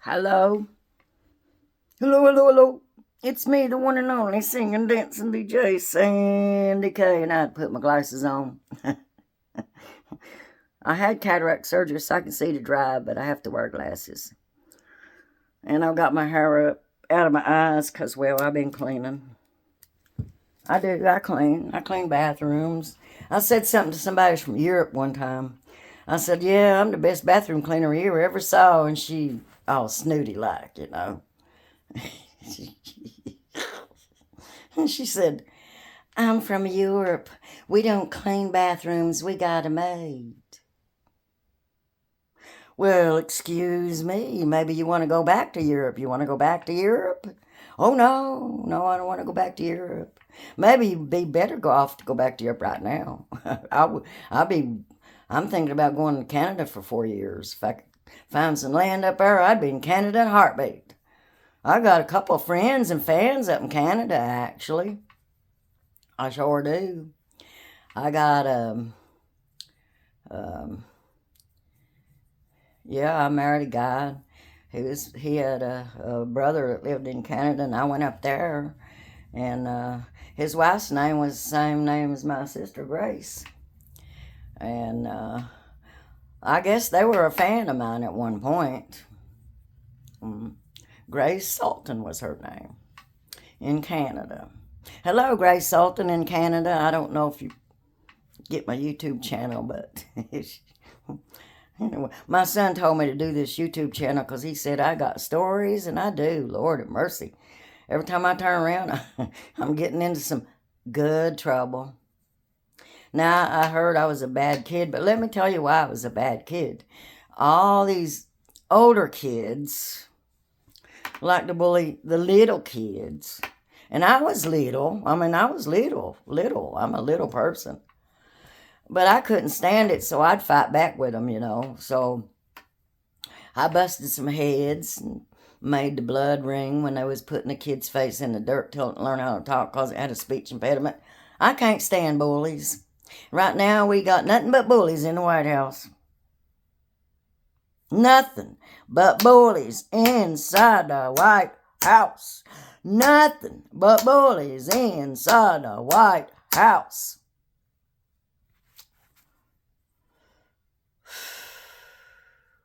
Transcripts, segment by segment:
Hello? Hello, hello, hello. It's me, the one and only singing, dancing DJ, Sandy K, and I had to put my glasses on. I had cataract surgery so I can see to drive, but I have to wear glasses. And I've got my hair up out of my eyes because, well, I've been cleaning. I do, I clean. I clean bathrooms. I said something to somebody from Europe one time. I said, yeah, I'm the best bathroom cleaner you ever saw. And she, all snooty like. And she said, I'm from Europe. We don't clean bathrooms, we got a maid. Well, excuse me. Maybe you want to go back to Europe. You want to go back to Europe? Oh, no. No, I don't want to go back to Europe. Maybe you'd be better go off to go back to Europe right now. I'm thinking about going to Canada for 4 years. If I could find some land up there, I'd be in Canada in a heartbeat. I got a couple of friends and fans up in Canada, actually. I sure do. I got um yeah, I married a guy. He had a brother that lived in Canada, and I went up there, and his wife's name was the same name as my sister Grace, and I guess they were a fan of mine at one point. Mm. Grace Sultan was her name in Canada. Hello, Grace Sultan in Canada. I don't know if you get my YouTube channel, but anyway, my son told me to do this YouTube channel because he said I got stories, and I do. Lord have mercy. Every time I turn around, I'm getting into some good trouble. Now, I heard I was a bad kid, but let me tell you why I was a bad kid. All these older kids like to bully the little kids. And I was little. I was little. I'm a little person. But I couldn't stand it, so I'd fight back with them. So I busted some heads and made the blood ring when they was putting a kid's face in the dirt till it learn how to talk because it had a speech impediment. I can't stand bullies. Right now, we got nothing but bullies in the White House. Nothing but bullies inside the White House. Nothing but bullies inside the White House.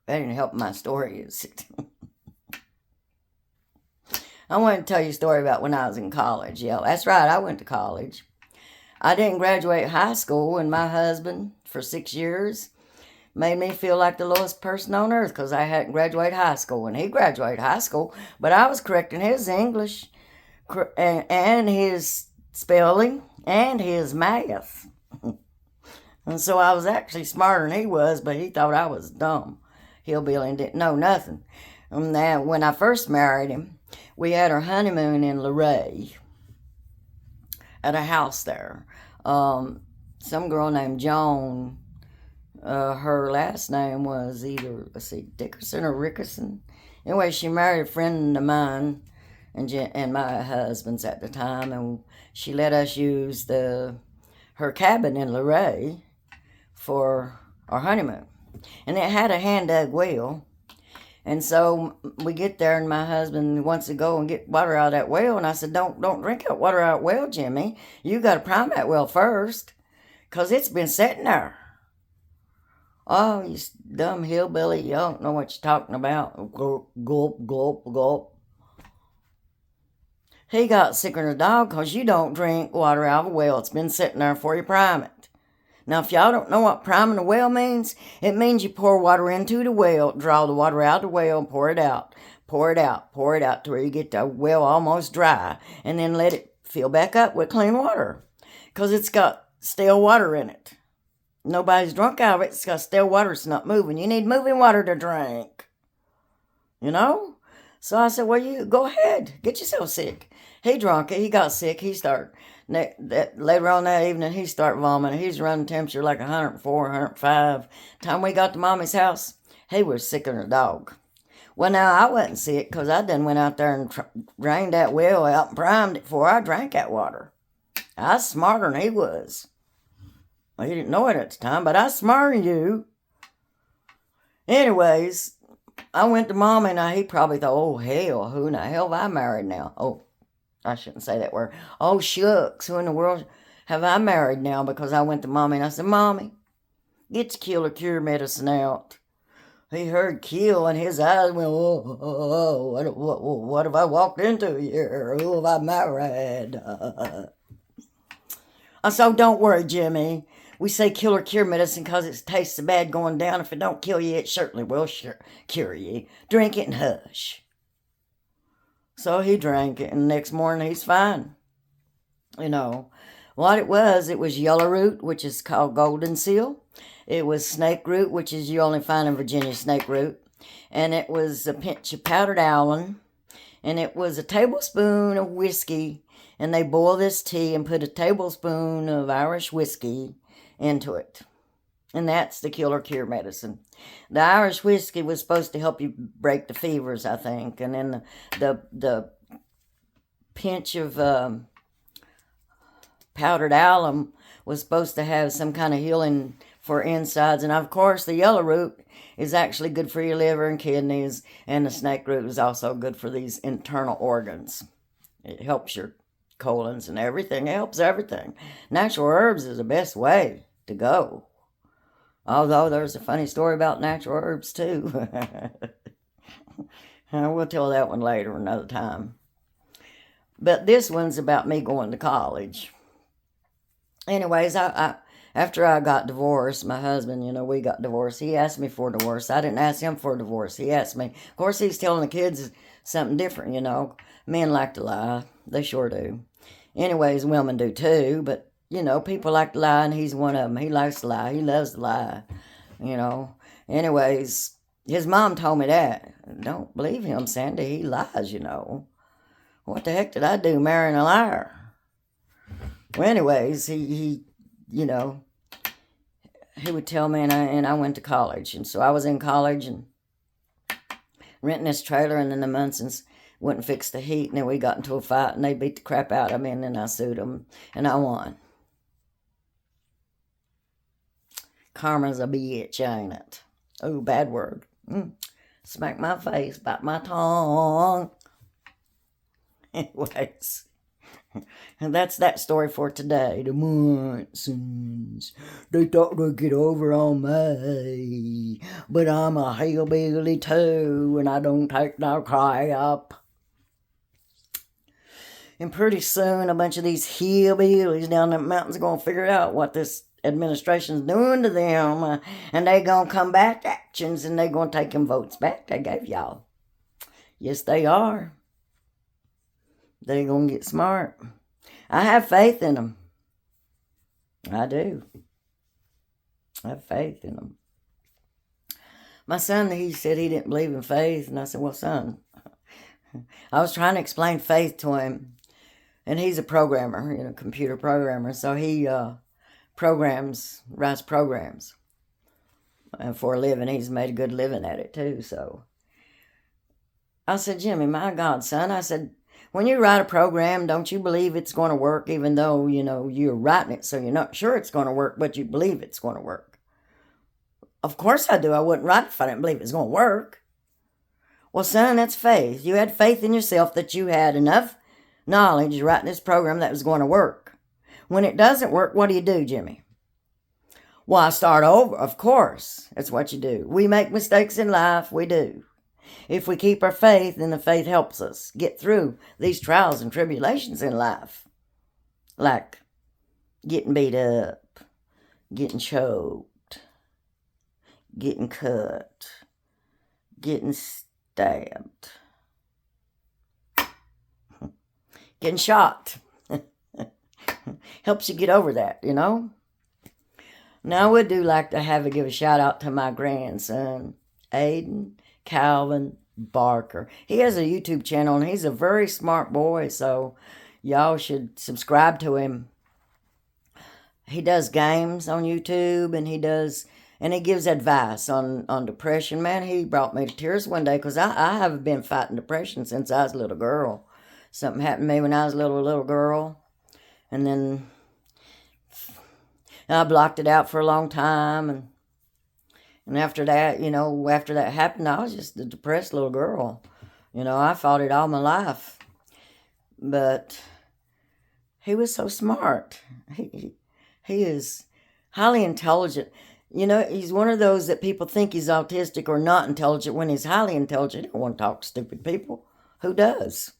That didn't help my story, is it? I want to tell you a story about when I was in college. Yeah, that's right, I went to college. I didn't graduate high school, and my husband, for 6 years, made me feel like the lowest person on earth because I hadn't graduated high school. And he graduated high school, but I was correcting his English and his spelling and his math. And so I was actually smarter than he was, but he thought I was dumb. Hillbilly and didn't know nothing. And now, when I first married him, we had our honeymoon in Luray at a house there. Some girl named Joan, her last name was either, Dickerson or Rickerson. Anyway, she married a friend of mine and my husband's at the time, and she let us use her cabin in Luray for our honeymoon. And it had a hand-dug well. And so we get there, and my husband wants to go and get water out of that well. And I said, don't drink that water out of that well, Jimmy. You got to prime that well first, because it's been sitting there. Oh, you dumb hillbilly, you don't know what you're talking about. Gulp, gulp, gulp, gulp. He got sicker than a dog because you don't drink water out of a well. It's been sitting there before you prime it. Now, if y'all don't know what priming a well means, it means you pour water into the well, draw the water out of the well, and pour it out. Pour it out to where you get the well almost dry, and then let it fill back up with clean water, because it's got stale water in it. Nobody's drunk out of it. It's got stale water. It's not moving. You need moving water to drink. So I said, well, you go ahead. Get yourself sick. He drunk it. He got sick. He started, later on that evening, he started vomiting. He's running temperature like 104, 105. Time we got to Mommy's house, he was sicker than a dog. Well, now, I wasn't sick because I done went out there and drained that well out and primed it before I drank that water. I was smarter than he was. Well, he didn't know it at the time, but I was smarter than you. Anyways, I went to Mommy, and he probably thought, oh, hell, who in the hell have I married now? Oh, I shouldn't say that word. Oh, shucks, who in the world have I married now? Because I went to Mommy, and I said, Mommy, get your kill or cure medicine out. He heard kill, and his eyes went, oh, what have I walked into here? Who have I married? I said, oh, don't worry, Jimmy. We say kill or cure medicine because it tastes so bad going down. If it don't kill you, it certainly will cure you. Drink it and hush. So he drank it, and the next morning he's fine. You know, what it was yellow root, which is called golden seal. It was snake root, which is you only find in Virginia, snake root. And it was a pinch of powdered alum. And it was a tablespoon of whiskey. And they boil this tea and put a tablespoon of Irish whiskey into it. And that's the kill or cure medicine. The Irish whiskey was supposed to help you break the fevers, I think. And then the pinch of powdered alum was supposed to have some kind of healing for insides. And of course, the yellow root is actually good for your liver and kidneys. And the snake root is also good for these internal organs. It helps your colons and everything. It helps everything. Natural herbs is the best way to go. Although there's a funny story about natural herbs too. We'll tell that one later another time. But this one's about me going to college. Anyways, after I got divorced, my husband, we got divorced. He asked me for a divorce. I didn't ask him for a divorce. He asked me. Of course, he's telling the kids something different, Men like to lie. They sure do. Anyways, women do too. But, people like to lie, and he's one of them. He likes to lie. He loves to lie, Anyways, his mom told me that. Don't believe him, Sandy. He lies, What the heck did I do marrying a liar? Well, anyways, he would tell me, and I went to college. And so I was in college and renting this trailer, and then the Munsons wouldn't fix the heat, and then we got into a fight, and they beat the crap out of me, and then I sued them, and I won. Karma's a bitch, ain't it? Oh, bad word. Smack my face, bite my tongue. Anyways. And that's that story for today. The Munsons. They thought they'd get over on me. But I'm a hillbilly too, and I don't take no crap. And pretty soon, a bunch of these hillbillies down the mountains are going to figure out what this administration's doing to them. And they going to come back to actions, and they going to take them votes back they gave y'all. Yes, they are. They're going to get smart. I have faith in them. I do. I have faith in them. My son, he said he didn't believe in faith. And I said, well, son, I was trying to explain faith to him. And he's a programmer, computer programmer. So he writes programs. And for a living, he's made a good living at it too. So I said, Jimmy, my God, son, I said, when you write a program, don't you believe it's going to work, even though, you're writing it, so you're not sure it's going to work, but you believe it's going to work? Of course I do. I wouldn't write it if I didn't believe it's going to work. Well, son, that's faith. You had faith in yourself that you had enough knowledge writing this program that was going to work. When it doesn't work, what do you do, Jimmy? Well, I start over, of course. That's what you do. We make mistakes in life. We do. If we keep our faith, then the faith helps us get through these trials and tribulations in life. Like getting beat up, getting choked, getting cut, getting stabbed, getting shot. Helps you get over that, Now, I would do like to give a shout out to my grandson, Aiden Calvin Barker. He has a YouTube channel, and he's a very smart boy, so y'all should subscribe to him. He does games on YouTube, and he gives advice on depression. Man, he brought me to tears one day, because I have been fighting depression since I was a little girl. Something happened to me when I was a little girl, and then I blocked it out for a long time, And after that, after that happened, I was just a depressed little girl. I fought it all my life. But he was so smart. He is highly intelligent. He's one of those that people think he's autistic or not intelligent when he's highly intelligent. He don't want to talk to stupid people. Who does?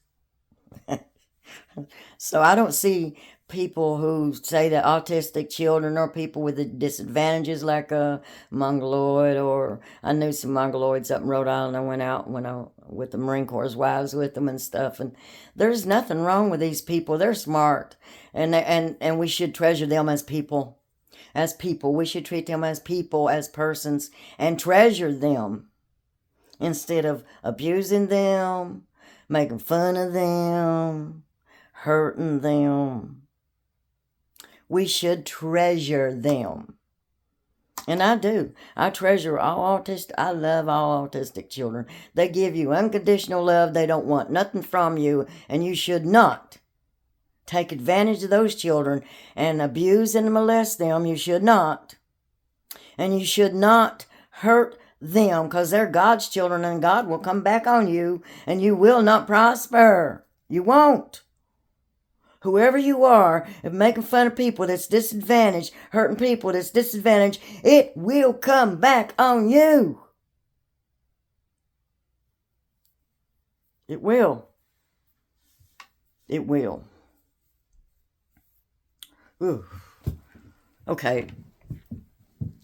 So I don't see people who say that autistic children are people with the disadvantages like a mongoloid, or I knew some mongoloids up in Rhode Island. I went out with the Marine Corps' wives with them and stuff, and there's nothing wrong with these people. They're smart, and we should treasure them as people. As people, we should treat them as people, as persons, and treasure them instead of abusing them, making fun of them, hurting them. We should treasure them. And I do. I treasure all autistic. I love all autistic children. They give you unconditional love. They don't want nothing from you, and you should not take advantage of those children and abuse and molest them. You should not. And you should not hurt them, because they're God's children, and God will come back on you, and you will not prosper. You won't. Whoever you are, if making fun of people that's disadvantaged, hurting people that's disadvantaged, it will come back on you. It will. It will. Ooh. Okay.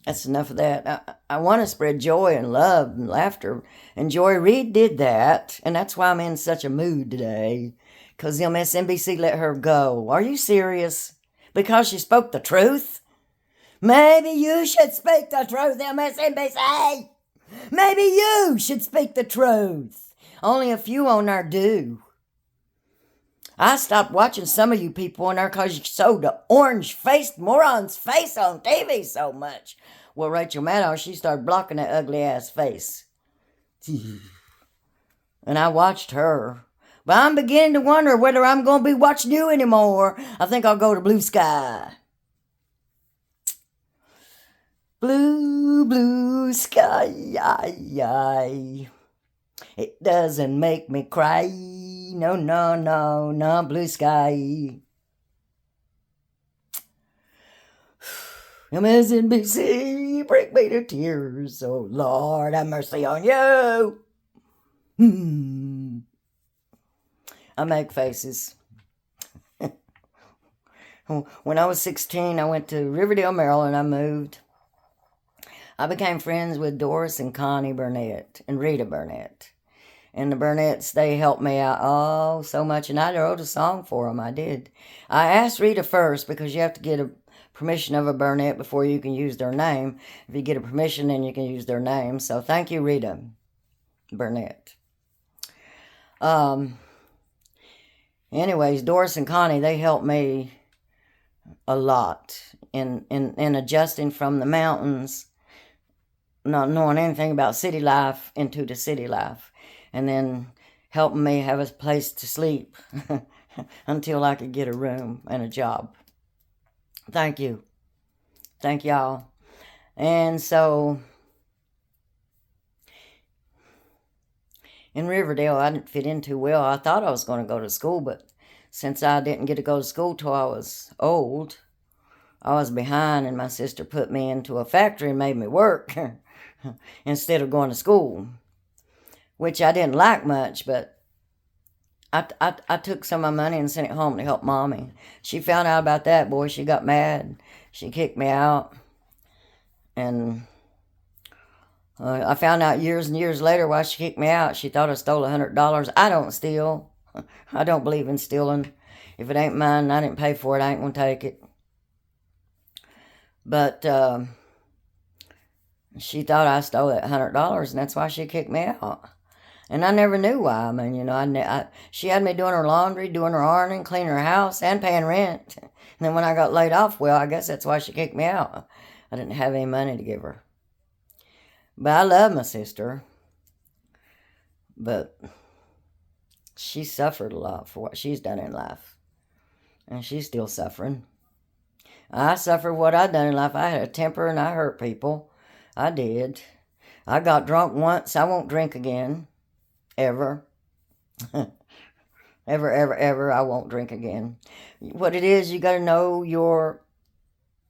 That's enough of that. I want to spread joy and love and laughter. And Joy Reid did that. And that's why I'm in such a mood today. Because MSNBC let her go. Are you serious? Because she spoke the truth? Maybe you should speak the truth, MSNBC. Maybe you should speak the truth. Only a few on there do. I stopped watching some of you people on there because you showed the orange-faced moron's face on TV so much. Well, Rachel Maddow, she started blocking that ugly-ass face. And I watched her. But I'm beginning to wonder whether I'm going to be watching you anymore. I think I'll go to Blue Sky. Blue, blue sky, it doesn't make me cry. No, no, no, no, blue sky. MSNBC, break me to tears. Oh, Lord, have mercy on you. I make faces. When I was 16, I went to Riverdale, Maryland. I moved. I became friends with Doris and Connie Burnett and Rita Burnett. And the Burnetts, they helped me out so much. And I wrote a song for them. I did. I asked Rita first, because you have to get a permission of a Burnett before you can use their name. If you get a permission, then you can use their name. So thank you, Rita Burnett. Anyways, Doris and Connie, they helped me a lot in adjusting from the mountains, not knowing anything about city life, into the city life, and then helping me have a place to sleep until I could get a room and a job. Thank you. Thank y'all. And so in Riverdale, I didn't fit in too well. I thought I was going to go to school, but since I didn't get to go to school till I was old, I was behind, and my sister put me into a factory and made me work instead of going to school, which I didn't like much, but I took some of my money and sent it home to help Mommy. She found out about that, boy. She got mad. She kicked me out, and I found out years and years later why she kicked me out. She thought I stole $100. I don't steal. I don't believe in stealing. If it ain't mine and I didn't pay for it, I ain't going to take it. But she thought I stole that $100, and that's why she kicked me out. And I never knew why. I mean, she had me doing her laundry, doing her ironing, cleaning her house, and paying rent. And then when I got laid off, well, I guess that's why she kicked me out. I didn't have any money to give her. But I love my sister. But she suffered a lot for what she's done in life. And she's still suffering. I suffered what I'd done in life. I had a temper and I hurt people. I did. I got drunk once. I won't drink again. Ever. Ever, ever, ever. I won't drink again. What it is, you got to know your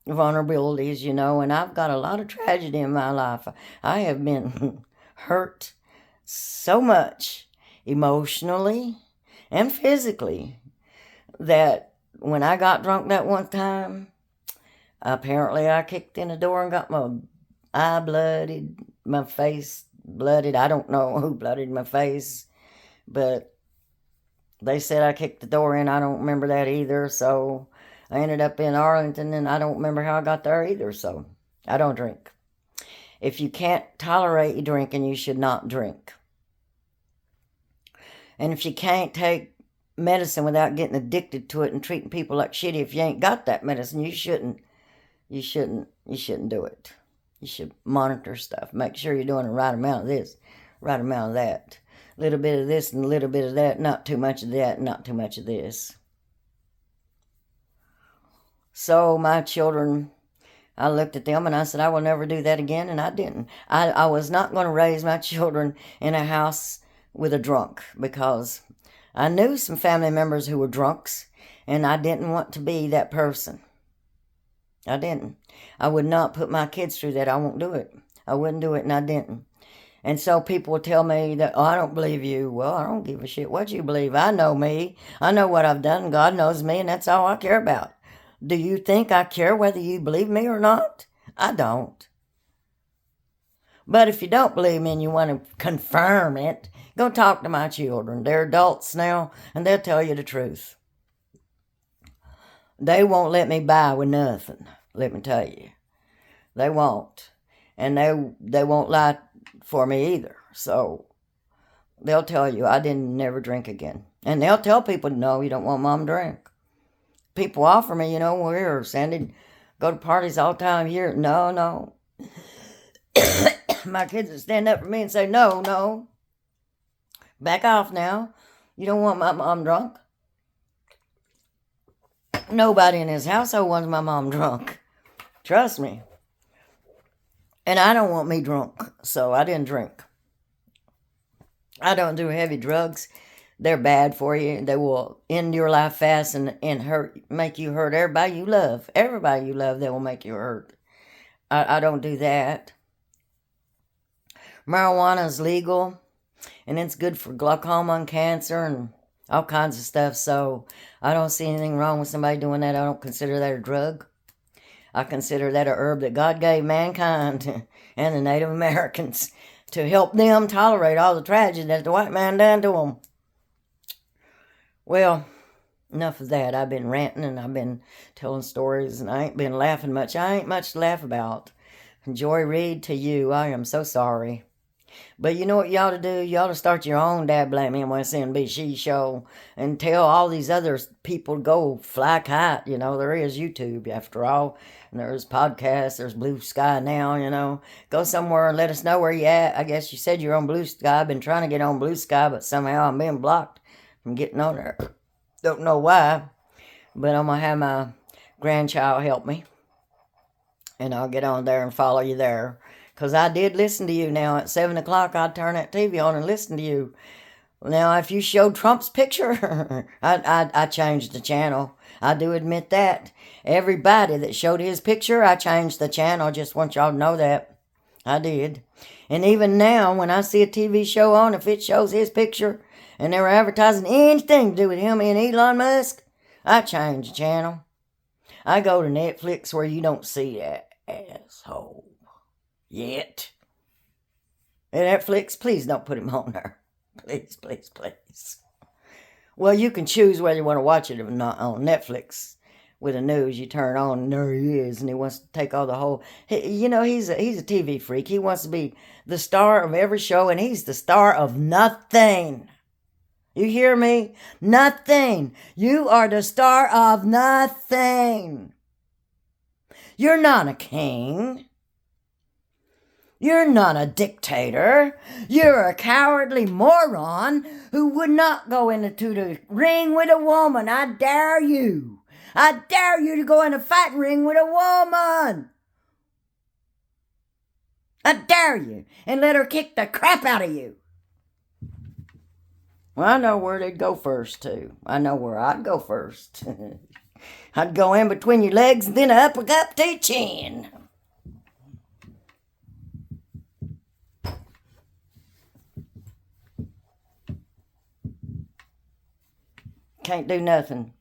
vulnerabilities, and I've got a lot of tragedy in my life. I have been hurt so much emotionally and physically that when I got drunk that one time, apparently I kicked in the door and got my eye blooded, my face blooded. I don't know who blooded my face, but they said I kicked the door in. I don't remember that either. So I ended up in Arlington, and I don't remember how I got there either. So I don't drink. If you can't tolerate drinking, you should not drink. And if you can't take medicine without getting addicted to it and treating people like shit, if you ain't got that medicine, you shouldn't do it. You should monitor stuff. Make sure you're doing the right amount of this, right amount of that. A little bit of this and a little bit of that, not too much of that, not too much of this. So my children, I looked at them and I said, I will never do that again, and I didn't. I was not going to raise my children in a house with a drunk, because I knew some family members who were drunks, and I didn't want to be that person. I didn't. I would not put my kids through that. I won't do it. I wouldn't do it, and I didn't. And so people will tell me that, oh, I don't believe you. Well, I don't give a shit what you believe. I know me. I know what I've done. God knows me, and that's all I care about. Do you think I care whether you believe me or not? I don't. But if you don't believe me and you want to confirm it, go talk to my children. They're adults now, and they'll tell you the truth. They won't let me buy with nothing, let me tell you. They won't. And they won't lie for me either. So they'll tell you I didn't never drink again. And they'll tell people, no, you don't want mom to drink. People offer me, we're here, Sandy, go to parties all the time here. No. My kids will stand up for me and say, no. Back off now. You don't want my mom drunk. Nobody in his household wants my mom drunk. Trust me. And I don't want me drunk, so I didn't drink. I don't do heavy drugs. They're bad for you. They will end your life fast and make you hurt everybody you love. Everybody you love, they will make you hurt. I don't do that. Marijuana is legal, and it's good for glaucoma and cancer and all kinds of stuff. So I don't see anything wrong with somebody doing that. I don't consider that a drug. I consider that a herb that God gave mankind and the Native Americans to help them tolerate all the tragedy that the white man done to them. Well, enough of that. I've been ranting and I've been telling stories, and I ain't been laughing much. I ain't much to laugh about. Joy Reid, to you, I am so sorry. But you know what you ought to do? You ought to start your own Dad Blame MSNBC show and tell all these other people to go fly kite. There is YouTube after all. And there's podcasts. There's Blue Sky now, Go somewhere and let us know where you at. I guess you said you're on Blue Sky. I've been trying to get on Blue Sky, but somehow I'm being blocked from getting on there. Don't know why. But I'm going to have my grandchild help me. And I'll get on there and follow you there. Because I did listen to you now. At 7 o'clock, I'd turn that TV on and listen to you. Now, if you showed Trump's picture, I changed the channel. I do admit that. Everybody that showed his picture, I changed the channel. Just want y'all to know that. I did. And even now, when I see a TV show on, if it shows his picture and they were advertising anything to do with him and Elon Musk, I change the channel. I go to Netflix where you don't see that asshole. Yet. And Netflix, please don't put him on there. Please, please, please. Well, you can choose whether you want to watch it or not on Netflix. With the news, you turn on and there he is, and he wants to take all the whole... he's a TV freak. He wants to be the star of every show, and he's the star of nothing. You hear me? Nothing. You are the star of nothing. You're not a king. You're not a dictator. You're a cowardly moron who would not go into the ring with a woman. I dare you. I dare you to go in a fighting ring with a woman. I dare you, and let her kick the crap out of you. Well, I know where they'd go first, too. I know where I'd go first. I'd go in between your legs and then up to your chin. Can't do nothing.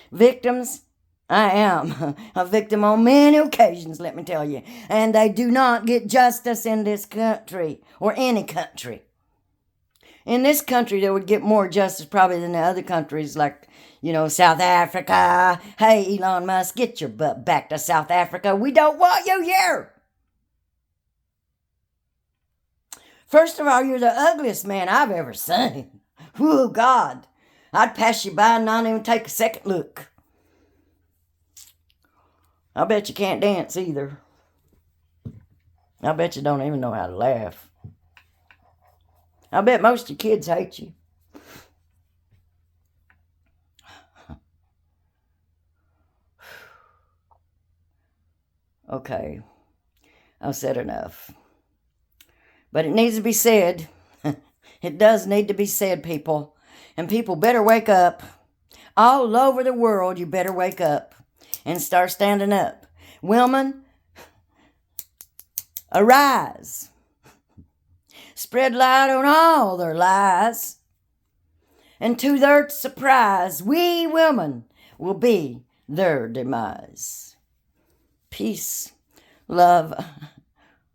Victims, I am a victim on many occasions, let me tell you. And they do not get justice in this country, or any country. In this country, they would get more justice probably than the other countries like, South Africa. Hey, Elon Musk, get your butt back to South Africa. We don't want you here. First of all, you're the ugliest man I've ever seen. Oh, God. I'd pass you by and not even take a second look. I bet you can't dance either. I bet you don't even know how to laugh. I bet most of your kids hate you. Okay, I've said enough. But it needs to be said. It does need to be said, people. And people better wake up. All over the world, you better wake up and start standing up. Women, arise. Spread light on all their lies. And to their surprise, we women will be their demise. Peace, love,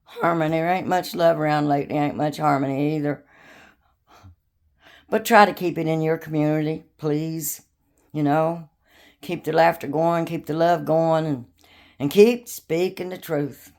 harmony. There ain't much love around lately. Ain't much harmony either. But try to keep it in your community, please. Keep the laughter going, keep the love going, and keep speaking the truth.